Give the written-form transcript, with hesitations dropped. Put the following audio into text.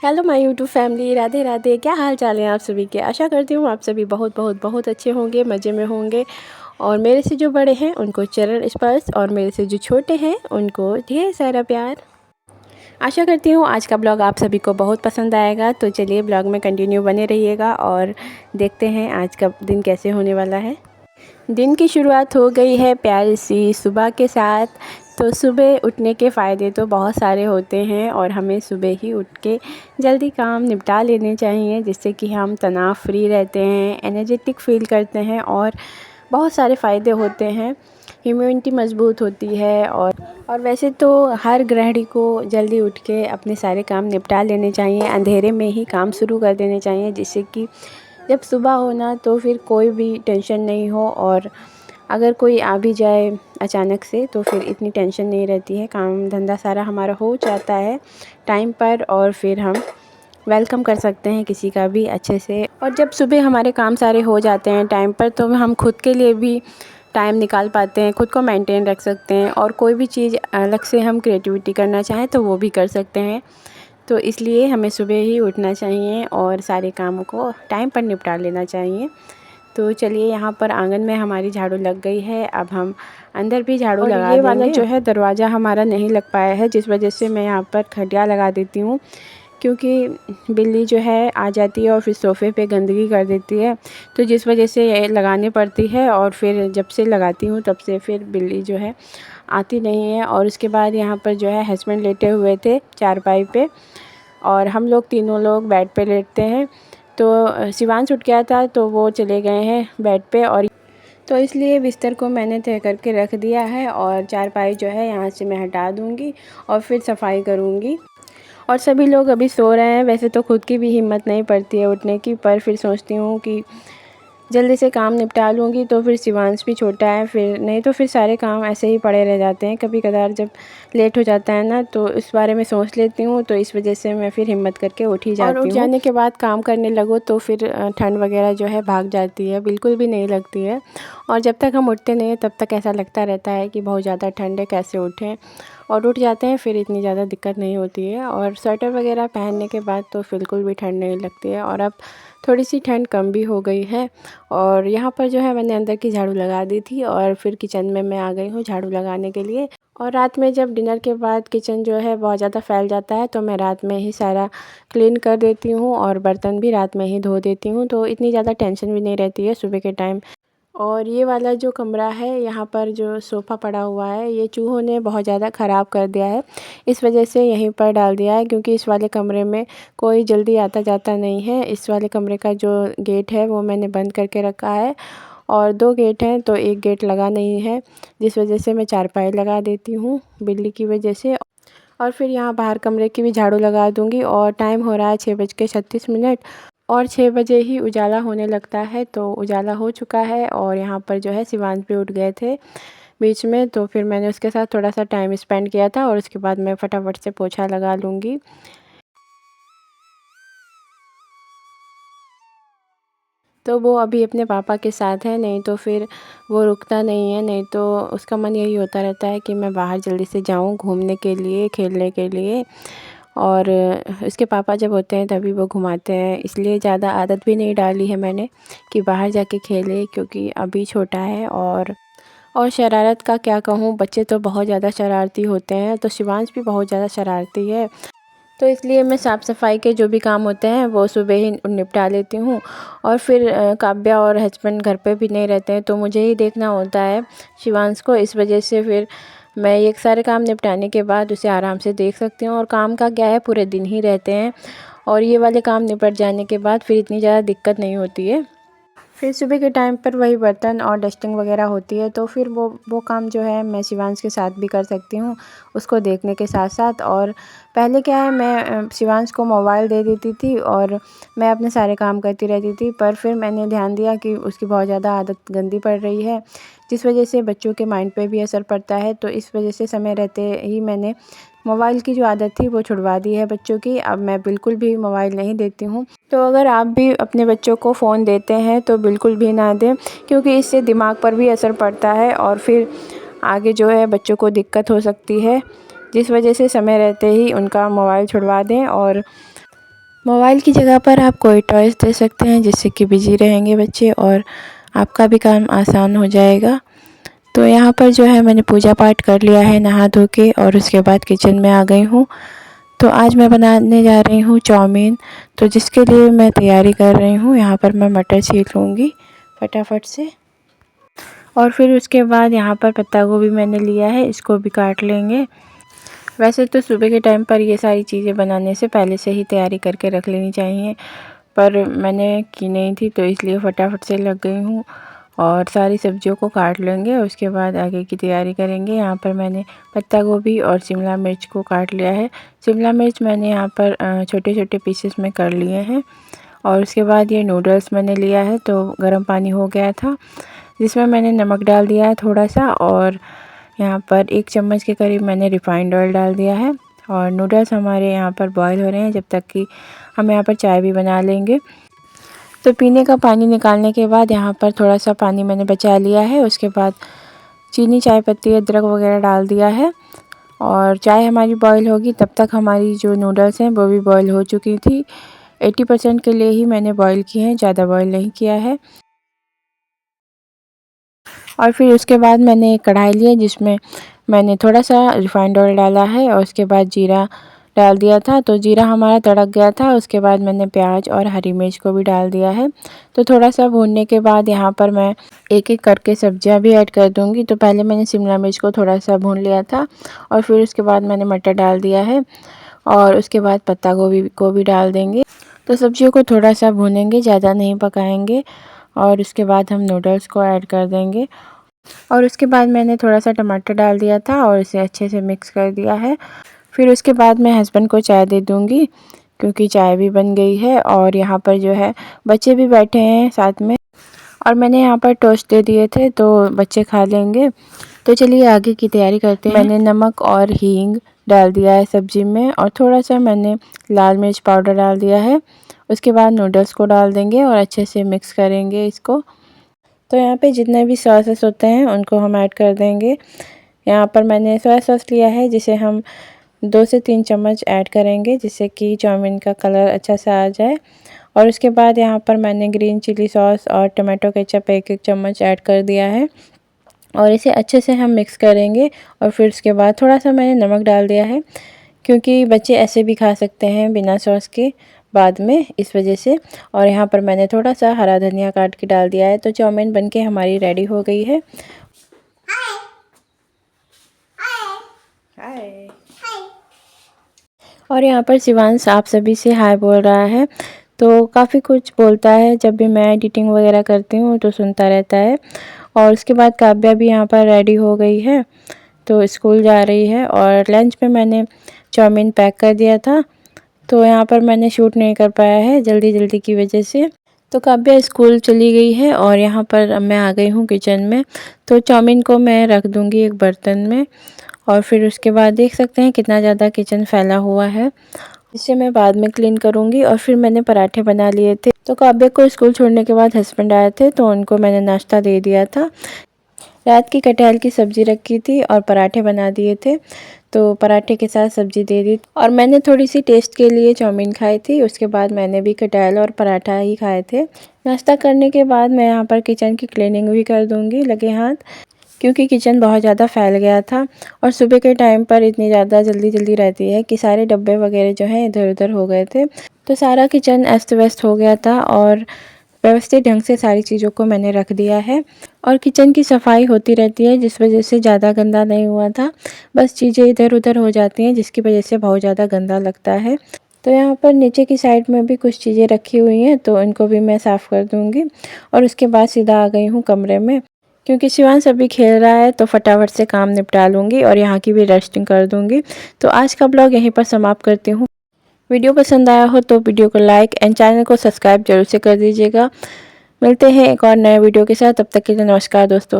Hello my YouTube family, Radhe Radhe. क्या हाल चाल है आप सभी के। आशा करती हूँ आप सभी बहुत बहुत बहुत अच्छे होंगे, मज़े में होंगे। और मेरे से जो बड़े हैं उनको चरण स्पर्श, और मेरे से जो छोटे हैं उनको ढेर सारा प्यार। आशा करती हूँ आज का ब्लॉग आप सभी को बहुत पसंद आएगा। तो चलिए ब्लॉग में कंटिन्यू बने रहिएगा और देखते हैं आज का दिन कैसे होने वाला है। दिन की शुरुआत हो गई है प्यारी सी सुबह के साथ। तो सुबह उठने के फ़ायदे तो बहुत सारे होते हैं और हमें सुबह ही उठ के जल्दी काम निपटा लेने चाहिए, जिससे कि हम तनाव फ्री रहते हैं, एनर्जेटिक फ़ील करते हैं और बहुत सारे फ़ायदे होते हैं। इम्यूनिटी मज़बूत होती है। और वैसे तो हर गृहिणी को जल्दी उठ के अपने सारे काम निपटा लेने चाहिए, अंधेरे में ही काम शुरू कर देने चाहिए, जिससे कि जब सुबह हो ना तो फिर कोई भी टेंशन नहीं हो। और अगर कोई आ भी जाए अचानक से तो फिर इतनी टेंशन नहीं रहती है, काम धंधा सारा हमारा हो जाता है टाइम पर, और फिर हम वेलकम कर सकते हैं किसी का भी अच्छे से। और जब सुबह हमारे काम सारे हो जाते हैं टाइम पर, तो हम खुद के लिए भी टाइम निकाल पाते हैं, खुद को मेंटेन रख सकते हैं, और कोई भी चीज़ अलग से हम क्रिएटिविटी करना चाहें तो वो भी कर सकते हैं। तो इसलिए हमें सुबह ही उठना चाहिए और सारे कामों को टाइम पर निपटा लेना चाहिए। तो चलिए, यहाँ पर आंगन में हमारी झाड़ू लग गई है, अब हम अंदर भी झाड़ू लगा देंगे। ये वाला जो है दरवाज़ा हमारा नहीं लग पाया है, जिस वजह से मैं यहाँ पर खटिया लगा देती हूँ, क्योंकि बिल्ली जो है आ जाती है और फिर सोफ़े पे गंदगी कर देती है। तो जिस वजह से ये लगानी पड़ती है, और फिर जब से लगाती हूँ तब से फिर बिल्ली जो है आती नहीं है। और उसके बाद यहाँ पर जो है हस्बैंड लेटे हुए थे चारपाई पे, और हम लोग तीनों लोग बेड पे लेटते हैं। तो शिवांश उठ गया था तो वो चले गए हैं बेड पे, और तो इसलिए बिस्तर को मैंने तय करके रख दिया है, और चारपाई जो है यहाँ से मैं हटा दूँगी और फिर सफाई करूँगी। और सभी लोग अभी सो रहे हैं। वैसे तो खुद की भी हिम्मत नहीं पड़ती है उठने की, पर फिर सोचती हूँ कि जल्दी से काम निपटा लूँगी, तो फिर शिवांश भी छोटा है, फिर नहीं तो फिर सारे काम ऐसे ही पड़े रह जाते हैं। कभी कदार जब लेट हो जाता है ना, तो इस बारे में सोच लेती हूँ, तो इस वजह से मैं फिर हिम्मत करके उठ ही जाती हूँ। और उठ जाने के बाद काम करने लगो तो फिर ठंड वगैरह जो है भाग जाती है, बिल्कुल भी नहीं लगती है। और जब तक हम उठते नहीं हैं तब तक ऐसा लगता रहता है कि बहुत ज़्यादा ठंड है, कैसे उठें। और उठ जाते हैं फिर इतनी ज़्यादा दिक्कत नहीं होती है, और स्वेटर वगैरह पहनने के बाद तो बिल्कुल भी ठंड नहीं लगती है। और अब थोड़ी सी ठंड कम भी हो गई है। और यहाँ पर जो है मैंने अंदर की झाड़ू लगा दी थी, और फिर किचन में मैं आ गई हूँ झाड़ू लगाने के लिए। और रात में जब डिनर के बाद किचन जो है बहुत ज़्यादा फैल जाता है, तो मैं रात में ही सारा क्लीन कर देती हूँ, और बर्तन भी रात में ही धो देती हूँ, तो इतनी ज़्यादा टेंशन भी नहीं रहती है सुबह के टाइम। और ये वाला जो कमरा है, यहाँ पर जो सोफ़ा पड़ा हुआ है, ये चूहों ने बहुत ज़्यादा ख़राब कर दिया है, इस वजह से यहीं पर डाल दिया है, क्योंकि इस वाले कमरे में कोई जल्दी आता जाता नहीं है। इस वाले कमरे का जो गेट है वो मैंने बंद करके रखा है, और 2 गेट हैं तो 1 गेट लगा नहीं है, जिस वजह से मैं चारपाई लगा देती हूँ बिल्ली की वजह से। और फिर यहाँ बाहर कमरे की भी झाड़ू लगा दूँगी। और टाइम हो रहा है 6:36, और 6 बजे ही उजाला होने लगता है, तो उजाला हो चुका है। और यहाँ पर जो है शिवांश भी उठ गए थे बीच में, तो फिर मैंने उसके साथ थोड़ा सा टाइम स्पेंड किया था, और उसके बाद मैं फटाफट से पोछा लगा लूँगी। तो वो अभी अपने पापा के साथ है, नहीं तो फिर वो रुकता नहीं है, नहीं तो उसका मन यही होता रहता है कि मैं बाहर जल्दी से जाऊँ घूमने के लिए, खेलने के लिए। और उसके पापा जब होते हैं तभी वो घुमाते हैं, इसलिए ज़्यादा आदत भी नहीं डाली है मैंने कि बाहर जाके खेले, क्योंकि अभी छोटा है। और शरारत का क्या कहूँ, बच्चे तो बहुत ज़्यादा शरारती होते हैं, तो शिवांश भी बहुत ज़्यादा शरारती है। तो इसलिए मैं साफ़ सफाई के जो भी काम होते हैं वो सुबह ही निपटा लेती हूँ। और फिर काव्या और हस्बैंड घर पे भी नहीं रहते हैं, तो मुझे ही देखना होता है शिवांश को, इस वजह से फिर मैं ये सारे काम निपटाने के बाद उसे आराम से देख सकती हूँ। और काम का क्या है, पूरे दिन ही रहते हैं, और ये वाले काम निपट जाने के बाद फिर इतनी ज़्यादा दिक्कत नहीं होती है। फिर सुबह के टाइम पर वही बर्तन और डस्टिंग वगैरह होती है, तो फिर वो काम जो है मैं शिवांश के साथ भी कर सकती हूँ, उसको देखने के साथ साथ। और पहले क्या है, मैं शिवांश को मोबाइल दे देती थी और मैं अपने सारे काम करती रहती थी, पर फिर मैंने ध्यान दिया कि उसकी बहुत ज़्यादा आदत गंदी पड़ रही है, जिस वजह से बच्चों के माइंड पे भी असर पड़ता है। तो इस वजह से समय रहते ही मैंने मोबाइल की जो आदत थी वो छुड़वा दी है बच्चों की। अब मैं बिल्कुल भी मोबाइल नहीं देती हूँ। तो अगर आप भी अपने बच्चों को फ़ोन देते हैं तो बिल्कुल भी ना दें, क्योंकि इससे दिमाग पर भी असर पड़ता है, और फिर आगे जो है बच्चों को दिक्कत हो सकती है, जिस वजह से समय रहते ही उनका मोबाइल छुड़वा दें। और मोबाइल की जगह पर आप कोई टॉयज़ दे सकते हैं जिससे कि बिजी रहेंगे बच्चे और आपका भी काम आसान हो जाएगा। तो यहाँ पर जो है मैंने पूजा पाठ कर लिया है नहा धो के, और उसके बाद किचन में आ गई हूँ। तो आज मैं बनाने जा रही हूँ चाउमीन, तो जिसके लिए मैं तैयारी कर रही हूँ। यहाँ पर मैं मटर छील लूँगी फटाफट से, और फिर उसके बाद यहाँ पर पत्ता गोभी मैंने लिया है, इसको भी काट लेंगे। वैसे तो सुबह के टाइम पर ये सारी चीज़ें बनाने से पहले से ही तैयारी करके रख लेनी चाहिए, पर मैंने की नहीं थी तो इसलिए फटाफट से लग गई हूँ। और सारी सब्जियों को काट लेंगे, उसके बाद आगे की तैयारी करेंगे। यहाँ पर मैंने पत्ता गोभी और शिमला मिर्च को काट लिया है। शिमला मिर्च मैंने यहाँ पर छोटे छोटे पीसेस में कर लिए हैं। और उसके बाद ये नूडल्स मैंने लिया है, तो गर्म पानी हो गया था जिसमें मैंने नमक डाल दिया है थोड़ा सा, और यहाँ पर 1 चम्मच के करीब मैंने रिफ़ाइंड ऑयल डाल दिया है। और नूडल्स हमारे यहाँ पर बॉईल हो रहे हैं, जब तक कि हम यहाँ पर चाय भी बना लेंगे। तो पीने का पानी निकालने के बाद यहाँ पर थोड़ा सा पानी मैंने बचा लिया है। उसके बाद चीनी, चाय पत्ती, अदरक वगैरह डाल दिया है, और चाय हमारी बॉईल होगी तब तक हमारी जो नूडल्स हैं वो भी बॉईल हो चुकी थी। 80% के लिए ही मैंने बॉईल की हैं, ज़्यादा बॉईल नहीं किया है। और फिर उसके बाद मैंने एक कढ़ाई ली है जिसमें मैंने थोड़ा सा रिफ़ाइंड ऑयल डाला है, और उसके बाद जीरा डाल दिया था। तो जीरा हमारा तड़क गया था, उसके बाद मैंने प्याज और हरी मिर्च को भी डाल दिया है। तो थोड़ा सा भूनने के बाद यहाँ पर मैं एक एक करके सब्जियाँ भी ऐड कर दूँगी। तो पहले मैंने शिमला मिर्च को थोड़ा सा भून लिया था, और फिर उसके बाद मैंने मटर डाल दिया है, और उसके बाद पत्ता गोभी को भी डाल देंगे। तो सब्जियों को थोड़ा सा भूनेंगे, ज़्यादा नहीं पकाएंगे, और उसके बाद हम नूडल्स को ऐड कर देंगे। और उसके बाद मैंने थोड़ा सा टमाटर डाल दिया था और इसे अच्छे से मिक्स कर दिया है। फिर उसके बाद मैं हस्बैंड को चाय दे दूँगी, क्योंकि चाय भी बन गई है, और यहाँ पर जो है बच्चे भी बैठे हैं साथ में, और मैंने यहाँ पर टोस्ट दे दिए थे तो बच्चे खा लेंगे। तो चलिए आगे की तैयारी करते हैं। मैंने नमक और हींग डाल दिया है सब्ज़ी में, और थोड़ा सा मैंने लाल मिर्च पाउडर डाल दिया है। उसके बाद नूडल्स को डाल देंगे और अच्छे से मिक्स करेंगे इसको। तो यहाँ पे जितने भी सॉसेस होते हैं उनको हम ऐड कर देंगे। यहाँ पर मैंने सोया सॉस लिया है, जिसे हम 2 से 3 चम्मच ऐड करेंगे, जिससे कि चाउमीन का कलर अच्छा सा आ जाए। और उसके बाद यहाँ पर मैंने ग्रीन चिली सॉस और टमाटो केचप 1-1 चम्मच ऐड कर दिया है, और इसे अच्छे से हम मिक्स करेंगे। और फिर उसके बाद थोड़ा सा मैंने नमक डाल दिया है, क्योंकि बच्चे ऐसे भी खा सकते हैं बिना सॉस के बाद में, इस वजह से। और यहाँ पर मैंने थोड़ा सा हरा धनिया काट के डाल दिया है। तो चाउमीन बनके हमारी रेडी हो गई है। हाय। और यहाँ पर शिवांश आप सभी से हाय बोल रहा है, तो काफ़ी कुछ बोलता है। जब भी मैं एडिटिंग वगैरह करती हूँ तो सुनता रहता है। और उसके बाद काव्या भी यहाँ पर रेडी हो गई है, तो स्कूल जा रही है। और लंच में मैंने चाउमीन पैक कर दिया था, तो यहाँ पर मैंने शूट नहीं कर पाया है जल्दी की वजह से। तो काव्या स्कूल चली गई है, और यहाँ पर मैं आ गई हूँ किचन में। तो चाउमीन को मैं रख दूँगी एक बर्तन में, और फिर उसके बाद देख सकते हैं कितना ज़्यादा किचन फैला हुआ है, इसे मैं बाद में क्लीन करूँगी। और फिर मैंने पराठे बना लिए थे। तो काव्या को स्कूल छोड़ने के बाद हस्बैंड आए थे, तो उनको मैंने नाश्ता दे दिया था। रात की कटहल की सब्ज़ी रखी थी और पराठे बना दिए थे, तो पराठे के साथ सब्ज़ी दे दी। और मैंने थोड़ी सी टेस्ट के लिए चाउमीन खाई थी, उसके बाद मैंने भी कटहल और पराठा ही खाए थे। नाश्ता करने के बाद मैं यहाँ पर किचन की क्लीनिंग भी कर दूँगी लगे हाथ, क्योंकि किचन बहुत ज़्यादा फैल गया था। और सुबह के टाइम पर इतनी ज़्यादा जल्दी रहती है कि सारे डब्बे वगैरह जो हैं इधर उधर हो गए थे, तो सारा किचन अस्त व्यस्त हो गया था। और व्यवस्थित ढंग से सारी चीज़ों को मैंने रख दिया है, और किचन की सफाई होती रहती है, जिस वजह से ज़्यादा गंदा नहीं हुआ था। बस चीज़ें इधर उधर हो जाती हैं, जिसकी वजह से बहुत ज़्यादा गंदा लगता है। तो यहाँ पर नीचे की साइड में भी कुछ चीज़ें रखी हुई हैं, तो इनको भी मैं साफ़ कर दूँगी। और उसके बाद सीधा आ गई हूँ कमरे में, क्योंकि शिवांश अभी खेल रहा है, तो फटाफट से काम निपटा लूँगी और यहाँ की भी रेस्टिंग कर दूँगी। तो आज का ब्लॉग यहीं पर समाप्त करती हूँ। वीडियो पसंद आया हो तो वीडियो को लाइक एंड चैनल को सब्सक्राइब जरूर से कर दीजिएगा। मिलते हैं एक और नए वीडियो के साथ, तब तक के लिए नमस्कार दोस्तों।